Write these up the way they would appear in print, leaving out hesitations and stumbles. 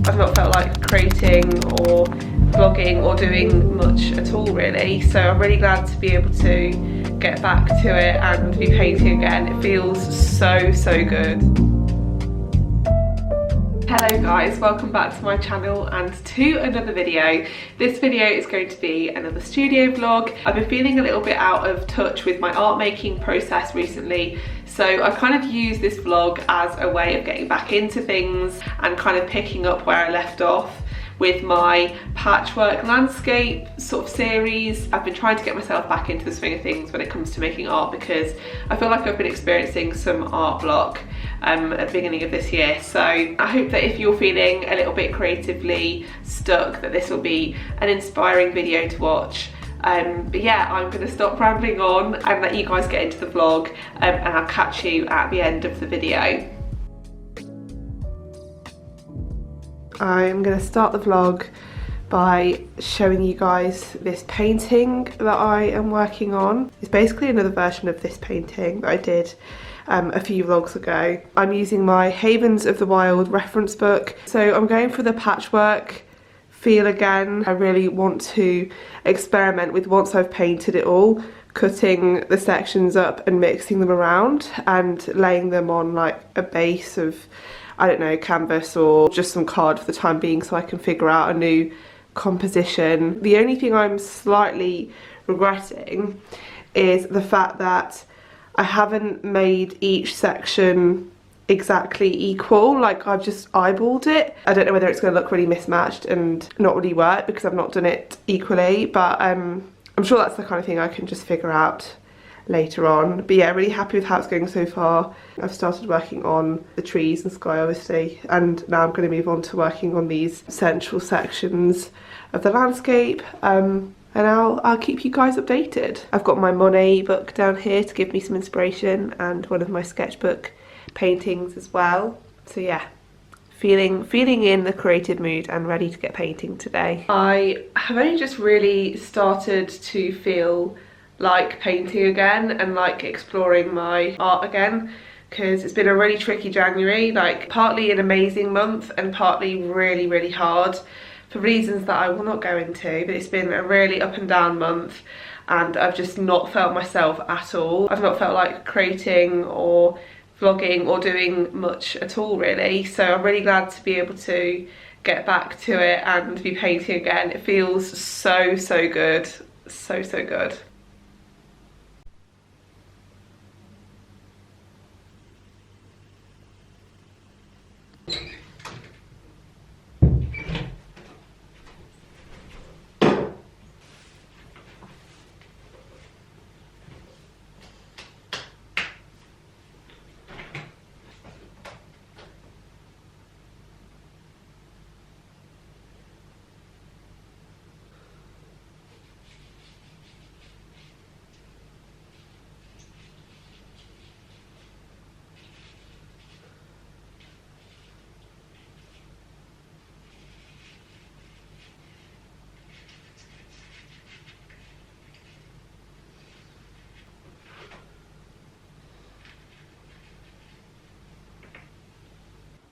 I've not felt like creating or vlogging or doing much at all really, so I'm really glad to be able to get back to it and be painting again. It feels so good. Hello guys, welcome back to my channel and to another video. This video is going to be another studio vlog. I've been feeling a little bit out of touch with my art making process recently, so I kind of use this vlog as a way of getting back into things and kind of picking up where I left off with my patchwork landscape sort of series. I've been trying to get myself back into the swing of things when it comes to making art, because I feel like I've been experiencing some art block at the beginning of this year. So I hope that if you're feeling a little bit creatively stuck, that this will be an inspiring video to watch. But yeah, I'm going to stop rambling on and let you guys get into the vlog, and I'll catch you at the end of the video. I'm going to start the vlog by showing you guys this painting that I am working on. It's basically another version of this painting that I did a few vlogs ago. I'm using my Havens of the Wild reference book, so I'm going for the patchwork feel again. I really want to experiment with, once I've painted it all, cutting the sections up and mixing them around and laying them on like a base of, I don't know, canvas or just some card for the time being, so I can figure out a new composition. The only thing I'm slightly regretting is the fact that I haven't made each section exactly equal. Like, I've just eyeballed it. I don't know whether it's going to look really mismatched and not really work because I've not done it equally, but I'm sure that's the kind of thing I can just figure out later on. But yeah, really happy with how it's going so far. I've started working on the trees and sky obviously, and now I'm going to move on to working on these central sections of the landscape, and I'll keep you guys updated. I've got my Monet book down here to give me some inspiration, and one of my sketchbook paintings as well. So yeah, feeling in the creative mood and ready to get painting today. I have only just really started to feel like painting again and like exploring my art again, because it's been a really tricky January, like partly an amazing month and partly really hard for reasons that I will not go into, but it's been a really up and down month and I've just not felt myself at all. I've not felt like creating or vlogging or doing much at all really, so I'm really glad to be able to get back to it and be painting again. It feels so good, so good.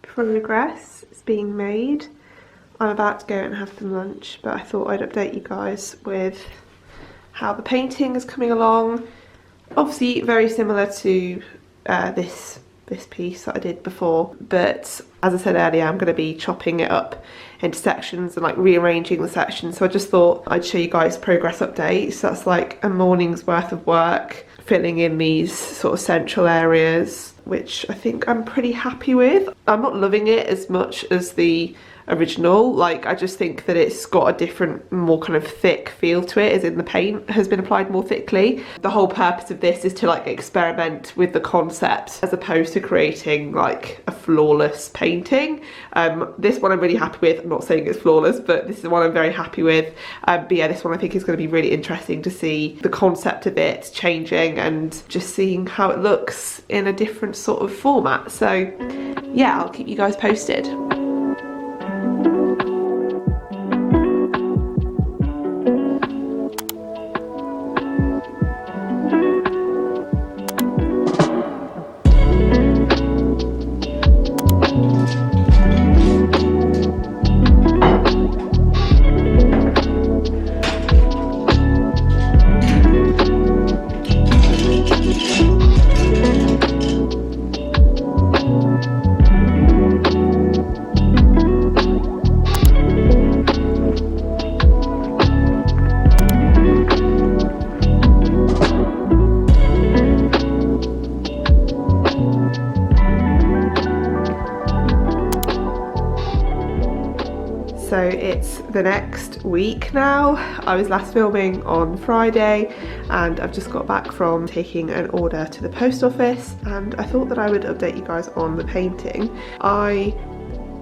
Progress is being made. I'm about to go and have some lunch, but I thought I'd update you guys with how the painting is coming along. Obviously very similar to this piece that I did before, but as I said earlier, I'm going to be chopping it up into sections and like rearranging the sections, so I just thought I'd show you guys progress updates. That's like a morning's worth of work filling in these sort of central areas, which I think I'm pretty happy with. I'm not loving it as much as the original, like I just think that it's got a different, more kind of thick feel to it, as in the paint has been applied more thickly. The whole purpose of this is to like experiment with the concept as opposed to creating like a flawless painting. This one I'm really happy with. I'm not saying it's flawless, but this is the one I'm very happy with. But yeah, this one I think is going to be really interesting to see the concept of it changing and just seeing how it looks in a different sort of format. So yeah, I'll keep you guys posted. So it's the next week now. I was last filming on Friday and I've just got back from taking an order to the post office, and I thought that I would update you guys on the painting. I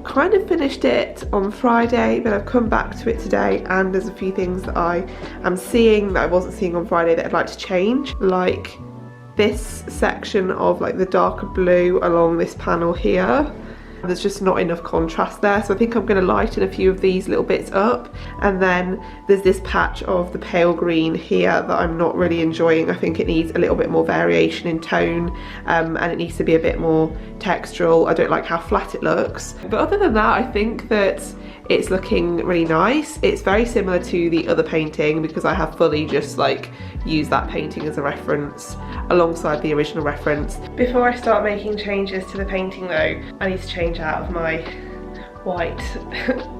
kind of finished it on Friday, but I've come back to it today, and there's a few things that I am seeing that I wasn't seeing on Friday that I'd like to change, like this section of like the darker blue along this panel here. There's just not enough contrast there, so I think I'm going to lighten a few of these little bits up. And then there's this patch of the pale green here that I'm not really enjoying. I think it needs a little bit more variation in tone, and it needs to be a bit more textural. I don't like how flat it looks. But other than that, I think that it's looking really nice. It's very similar to the other painting because I have fully just like used that painting as a reference alongside the original reference. Before I start making changes to the painting though, I need to change out of my white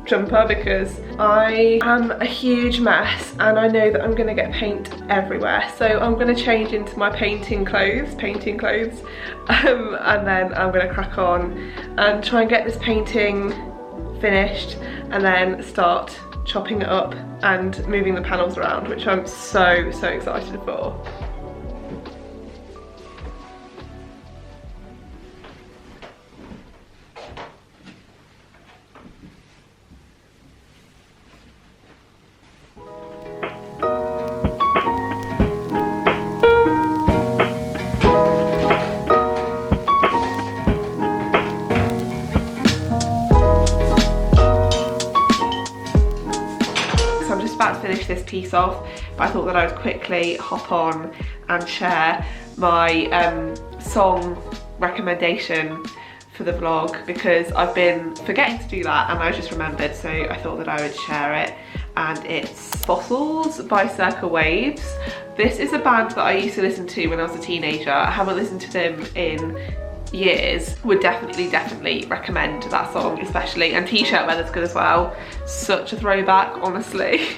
jumper because I am a huge mess and I know that I'm going to get paint everywhere. So I'm going to change into my painting clothes, and then I'm going to crack on and try and get this painting finished and then start chopping it up and moving the panels around, which I'm so excited for. Finish this piece off, but I thought that I would quickly hop on and share my song recommendation for the vlog because I've been forgetting to do that and I just remembered, so I thought that I would share it. And it's Fossils by Circa Waves. This is a band that I used to listen to when I was a teenager. I haven't listened to them in years. Would definitely recommend that song especially, and T-shirt weather's good as well. Such a throwback, honestly.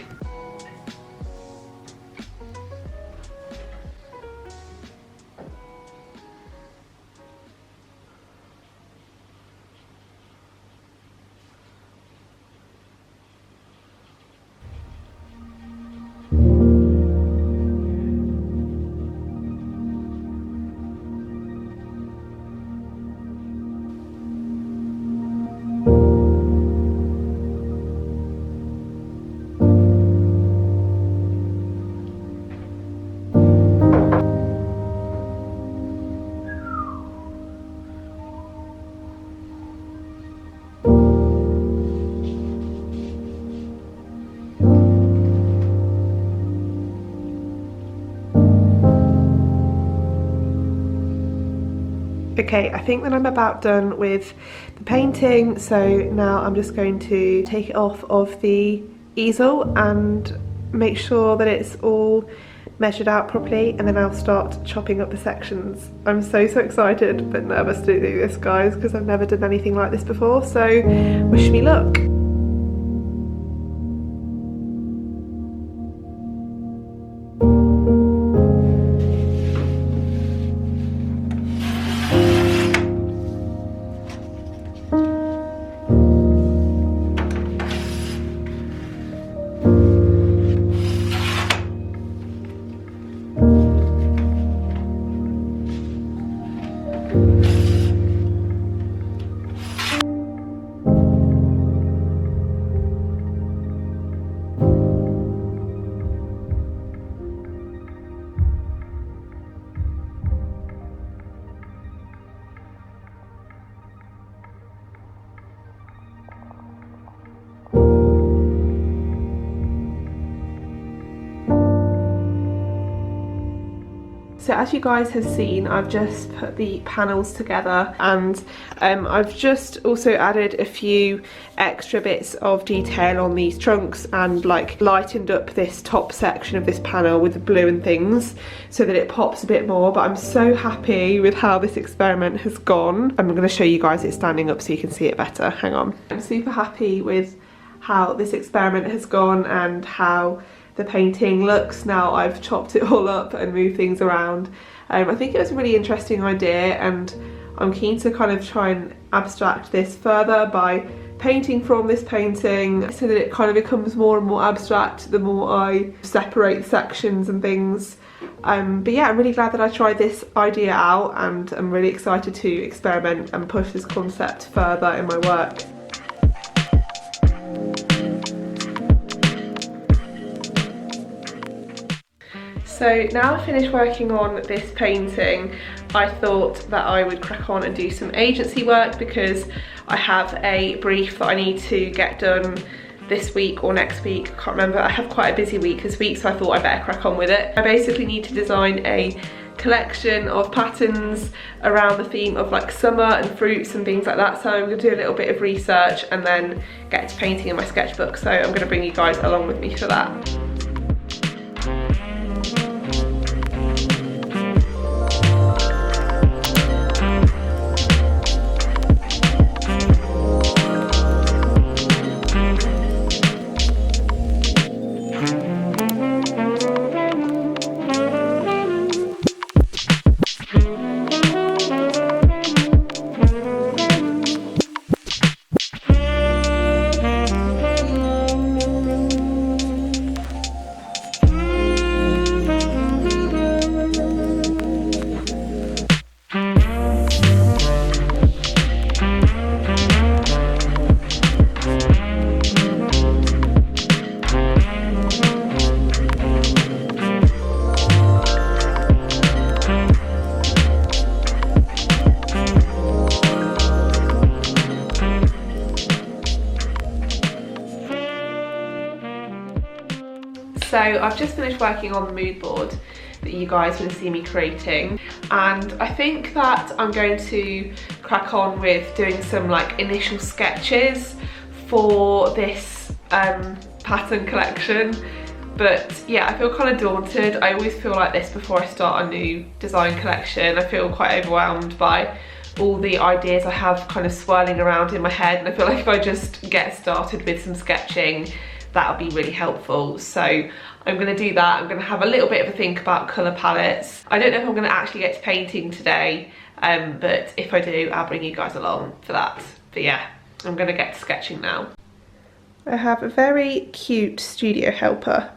Okay, I think that I'm about done with the painting, so now I'm just going to take it off of the easel and make sure that it's all measured out properly, and then I'll start chopping up the sections. I'm so excited but nervous to do this, guys, because I've never done anything like this before, so wish me luck. So as you guys have seen, I've just put the panels together, and I've just also added a few extra bits of detail on these trunks and like lightened up this top section of this panel with the blue and things so that it pops a bit more. But I'm so happy with how this experiment has gone. I'm going to show you guys it standing up so you can see it better. Hang on. I'm super happy with how this experiment has gone and how the painting looks now I've chopped it all up and moved things around. I think it was a really interesting idea, and I'm keen to kind of try and abstract this further by painting from this painting so that it kind of becomes more and more abstract the more I separate sections and things. But yeah, I'm really glad that I tried this idea out, and I'm really excited to experiment and push this concept further in my work. So now I've finished working on this painting, I thought that I would crack on and do some agency work, because I have a brief that I need to get done this week or next week, I can't remember. I have quite a busy week this week, so I thought I better crack on with it. I basically need to design a collection of patterns around the theme of like summer and fruits and things like that, so I'm going to do a little bit of research and then get to painting in my sketchbook, so I'm going to bring you guys along with me for that. So I've just finished working on the mood board that you guys will see me creating, and I think that I'm going to crack on with doing some like initial sketches for this pattern collection. But yeah, I feel kind of daunted. I always feel like this before I start a new design collection. I feel quite overwhelmed by all the ideas I have kind of swirling around in my head, and I feel like if I just get started with some sketching, that'll be really helpful. So I'm going to do that. I'm going to have a little bit of a think about colour palettes. I don't know if I'm going to actually get to painting today, but if I do, I'll bring you guys along for that. But yeah, I'm going to get to sketching now. I have a very cute studio helper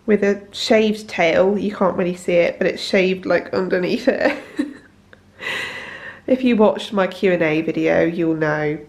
with a shaved tail. You can't really see it, but it's shaved like underneath it. If you watched my Q&A video, you'll know.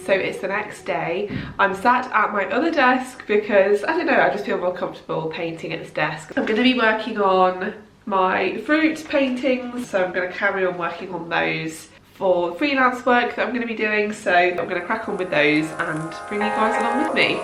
So it's the next day. I'm sat at my other desk because, I don't know, I just feel more comfortable painting at this desk. I'm going to be working on my fruit paintings, so I'm going to carry on working on those for freelance work that I'm going to be doing. So I'm going to crack on with those and bring you guys along with me.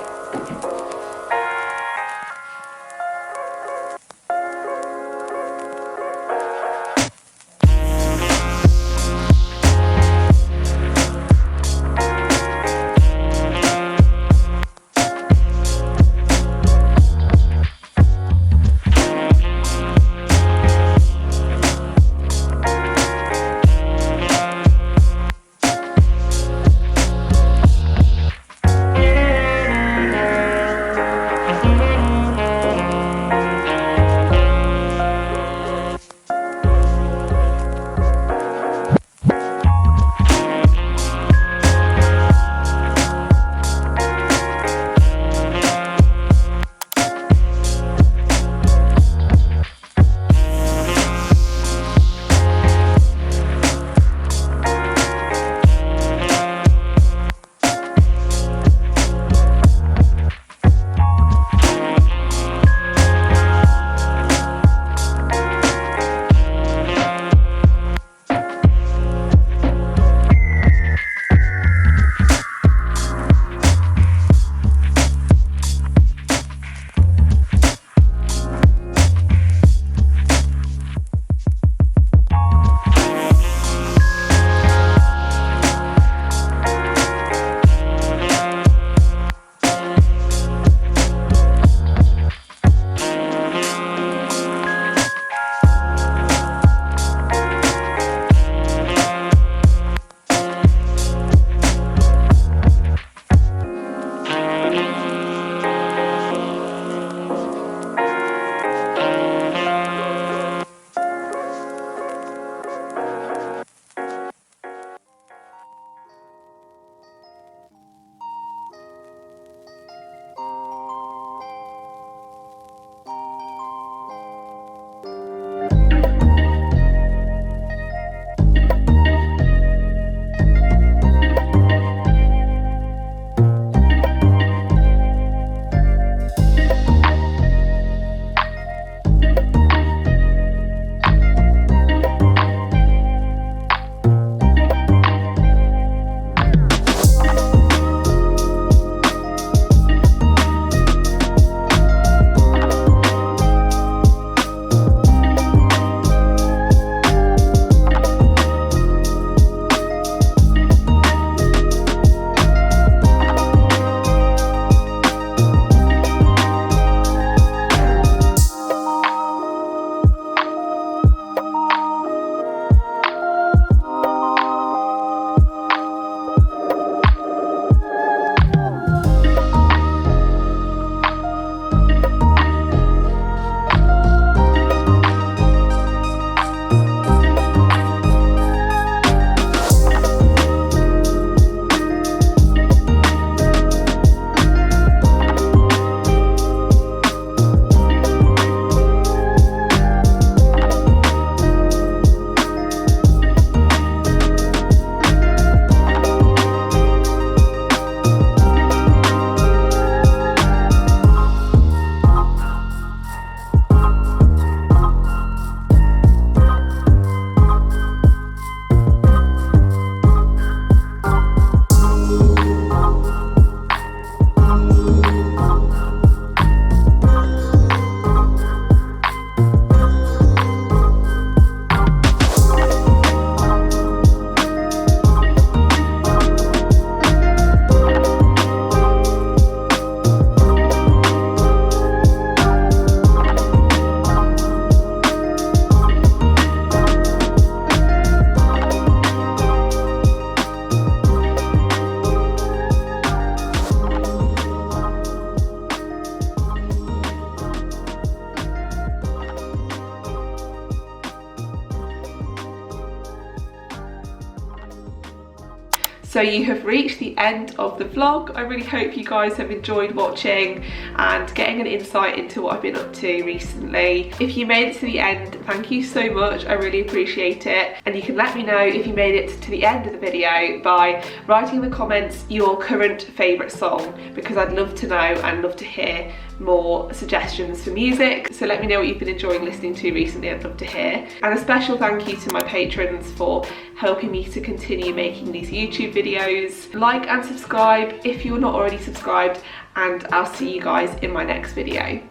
So you have reached the end of the vlog. I really hope you guys have enjoyed watching and getting an insight into what I've been up to recently. If you made it to the end, thank you so much, I really appreciate it. And you can let me know if you made it to the end of the video by writing in the comments your current favourite song, because I'd love to know and love to hear more suggestions for music. So let me know what you've been enjoying listening to recently, I'd love to hear. And a special thank you to my patrons for helping me to continue making these YouTube videos. Like and subscribe if you're not already subscribed, and I'll see you guys in my next video.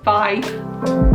Bye.